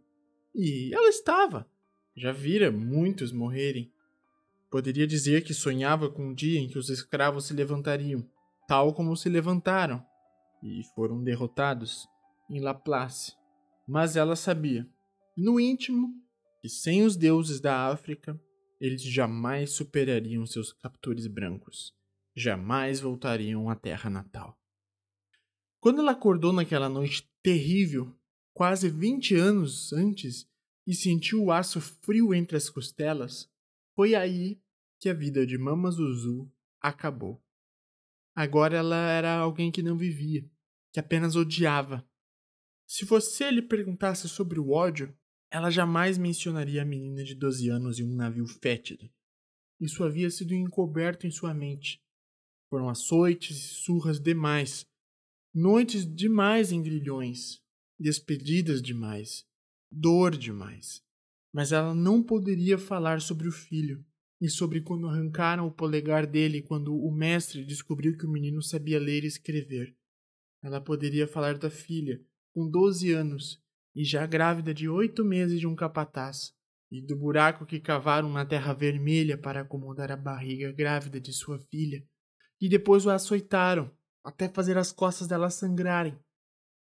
E ela estava. Já vira muitos morrerem. Poderia dizer que sonhava com um dia em que os escravos se levantariam, tal como se levantaram, e foram derrotados em Laplace. Mas ela sabia, no íntimo, que sem os deuses da África, eles jamais superariam seus captores brancos, jamais voltariam à terra natal. Quando ela acordou naquela noite terrível, quase 20 anos antes, e sentiu o aço frio entre as costelas, foi aí que a vida de Mama Zuzu acabou. Agora ela era alguém que não vivia, que apenas odiava. Se você lhe perguntasse sobre o ódio, ela jamais mencionaria a menina de 12 anos e um navio fétido. Isso havia sido encoberto em sua mente. Foram açoites e surras demais, noites demais em grilhões, despedidas demais, dor demais. Mas ela não poderia falar sobre o filho, e sobre quando arrancaram o polegar dele quando o mestre descobriu que o menino sabia ler e escrever. Ela poderia falar da filha, com 12 anos, e já grávida de 8 meses de um capataz, e do buraco que cavaram na terra vermelha para acomodar a barriga grávida de sua filha, e depois o açoitaram, até fazer as costas dela sangrarem.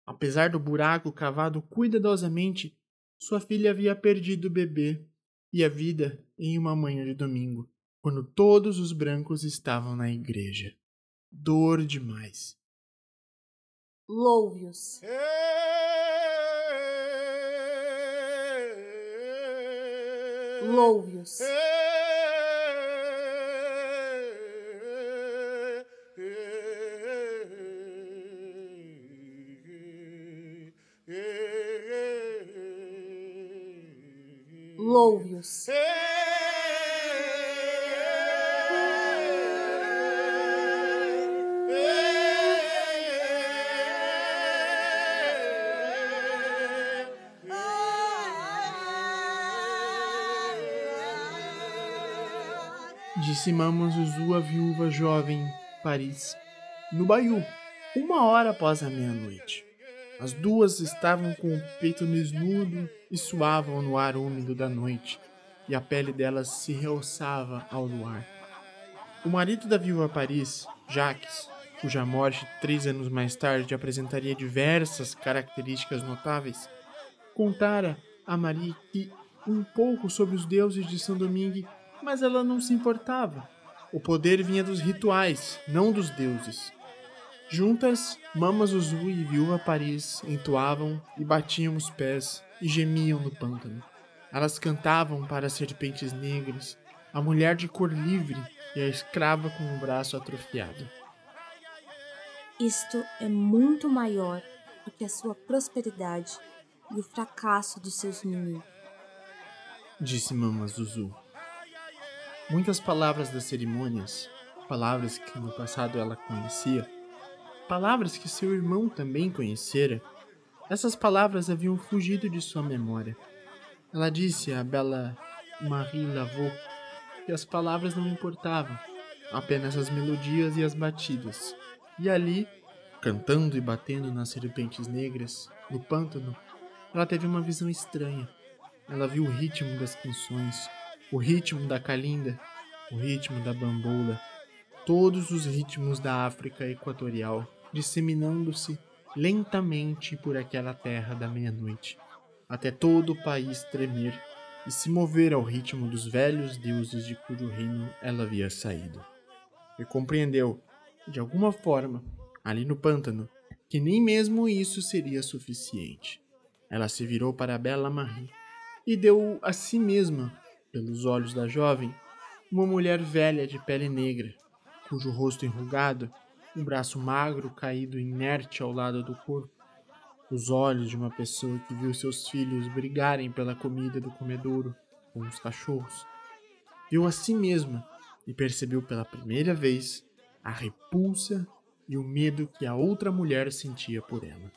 Apesar do buraco cavado cuidadosamente, sua filha havia perdido o bebê e a vida em uma manhã de domingo, quando todos os brancos estavam na igreja. Dor demais. Louve-os. Louve-os. Louve-os. Disse Mama Zuzu, a viúva jovem em Paris, no baiú, 1 hora após a meia-noite. As duas estavam com o peito desnudo e suavam no ar úmido da noite, e a pele delas se realçava ao luar. O marido da viúva Paris, Jacques, cuja morte 3 anos mais tarde apresentaria diversas características notáveis, contara a Marie que um pouco sobre os deuses de Saint-Domingue, mas ela não se importava. O poder vinha dos rituais, não dos deuses. Juntas, Mama Zuzu e Viúva Paris entoavam e batiam os pés e gemiam no pântano. Elas cantavam para as serpentes negras, a mulher de cor livre e a escrava com o braço atrofiado. Isto é muito maior do que a sua prosperidade e o fracasso dos seus inimigos, disse Mama Zuzu. Muitas palavras das cerimônias, palavras que no passado ela conhecia, palavras que seu irmão também conhecera, essas palavras haviam fugido de sua memória. Ela disse à bela Marie Laveau que as palavras não importavam, apenas as melodias e as batidas. E ali, cantando e batendo nas serpentes negras, no pântano, ela teve uma visão estranha. Ela viu o ritmo das canções, o ritmo da calinda, o ritmo da bamboula, todos os ritmos da África Equatorial, disseminando-se lentamente por aquela terra da meia-noite, até todo o país tremer e se mover ao ritmo dos velhos deuses de cujo reino ela havia saído. E compreendeu de alguma forma, ali no pântano, que nem mesmo isso seria suficiente. Ela se virou para a bela Marie e deu a si mesma, pelos olhos da jovem, uma mulher velha de pele negra, cujo rosto enrugado, um braço magro caído inerte ao lado do corpo, os olhos de uma pessoa que viu seus filhos brigarem pela comida do comedouro com os cachorros, viu a si mesma e percebeu pela primeira vez a repulsa e o medo que a outra mulher sentia por ela.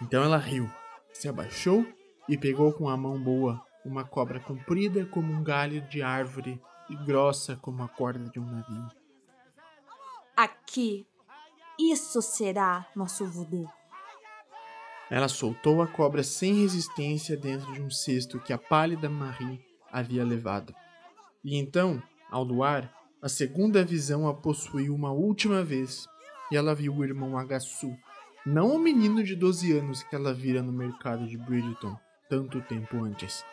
Então ela riu, se abaixou e pegou com a mão boa uma cobra comprida como um galho de árvore e grossa como a corda de um navio. Aqui, isso será nosso voodoo. Ela soltou a cobra sem resistência dentro de um cesto que a pálida Marie havia levado. E então, ao luar, a segunda visão a possuiu uma última vez, e ela viu o irmão Agaçu, não o menino de 12 anos que ela vira no mercado de Bridgeton tanto tempo antes,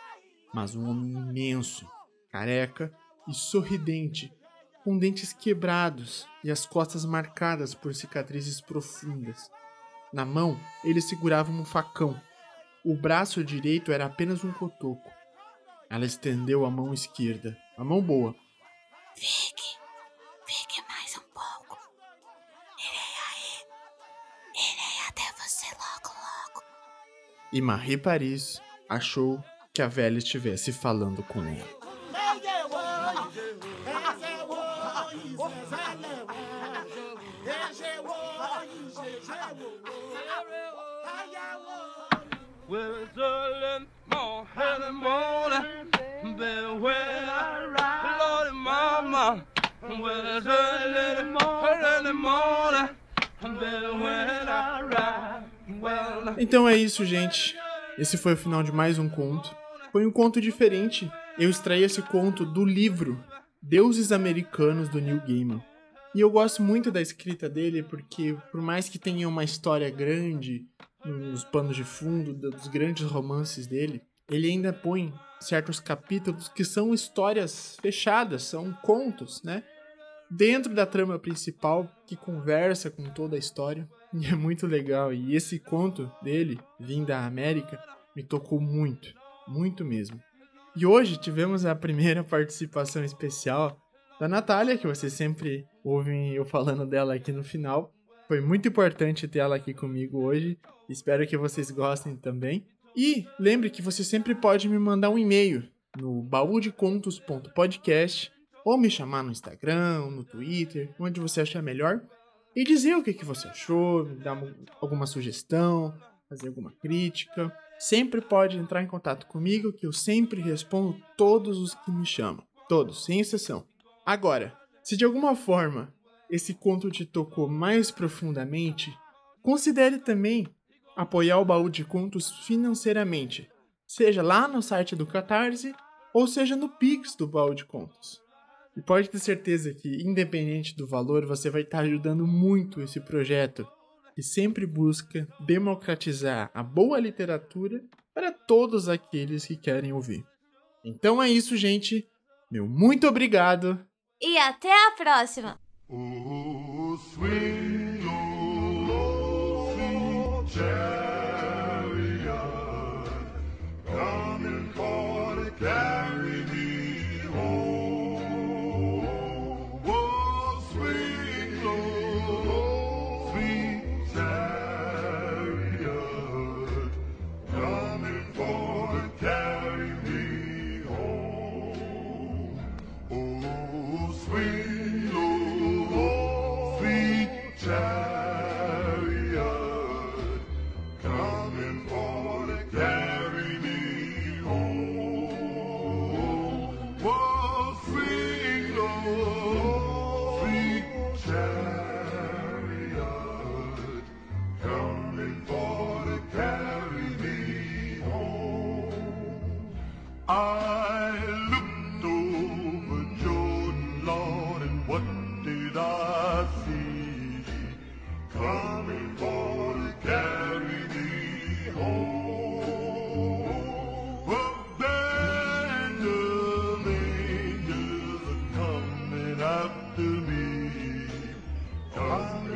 mas um homem imenso, careca e sorridente, com dentes quebrados e as costas marcadas por cicatrizes profundas. Na mão, ele segurava um facão. O braço direito era apenas um cotoco. Ela estendeu a mão esquerda, a mão boa. Fique mais um pouco. Irei até você logo. E Marie Paris achou que a velha estivesse falando com ela. Então é isso, gente. Esse foi o final de mais um conto. Foi um conto diferente. Eu extraí esse conto do livro Deuses Americanos, do Neil Gaiman. E eu gosto muito da escrita dele porque, por mais que tenha uma história grande nos panos de fundo dos grandes romances dele, ele ainda põe certos capítulos que são histórias fechadas, são contos, né? Dentro da trama principal, que conversa com toda a história. E é muito legal. E esse conto dele, Vim da América, me tocou muito, muito mesmo. E hoje tivemos a primeira participação especial da Natália, que vocês sempre ouvem eu falando dela aqui no final. Foi muito importante ter ela aqui comigo hoje. Espero que vocês gostem também. E lembre que você sempre pode me mandar um e-mail no baúdecontos.podcast ou me chamar no Instagram, no Twitter, onde você achar melhor, e dizer o que você achou, me dar alguma sugestão, fazer alguma crítica. Sempre pode entrar em contato comigo, que eu sempre respondo todos os que me chamam. Todos, sem exceção. Agora, se de alguma forma esse conto te tocou mais profundamente, considere também apoiar o Baú de Contos financeiramente, seja lá no site do Catarse ou seja no Pix do Baú de Contos. E pode ter certeza que, independente do valor, você vai estar ajudando muito esse projeto, que sempre busca democratizar a boa literatura para todos aqueles que querem ouvir. Então é isso, gente. Meu muito obrigado. E até a próxima! Oh, sweet, oh, sweet chariot, coming for to carry me home. Oh, sweet, oh, sweet chariot, coming for to carry me home. Oh, sweet. Chariot, coming for to carry me home. Oh, sweet, oh, sweet chariot, coming for to carry me home. I looked over Jordan, Lord, and what did I see? Coming for to carry me home. A band of angels are coming after me. Coming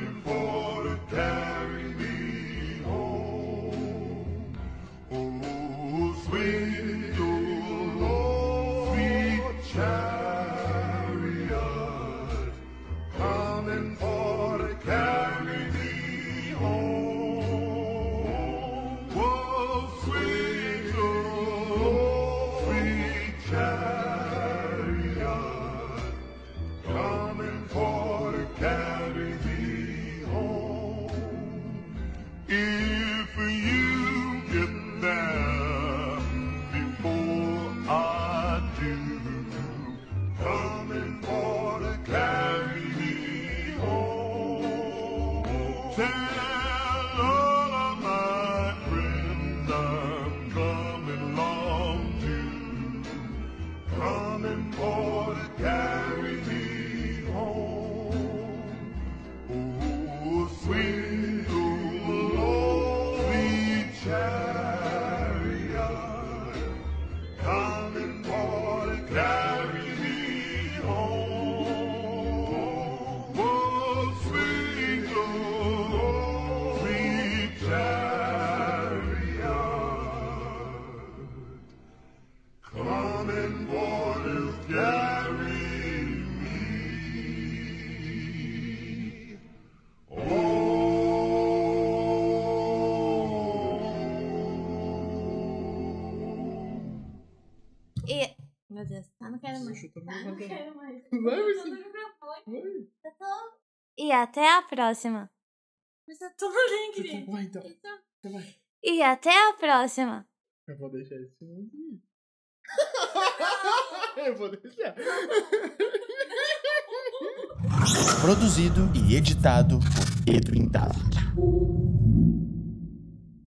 E... Meu Deus, tá, não quero mais. Não quero mais. Vai, E até a próxima. Mas eu tô alegre. Vai, então. Vai. E até a próxima. Eu vou deixar esse finalzinho. Eu vou deixar. Produzido e editado por Edwin David.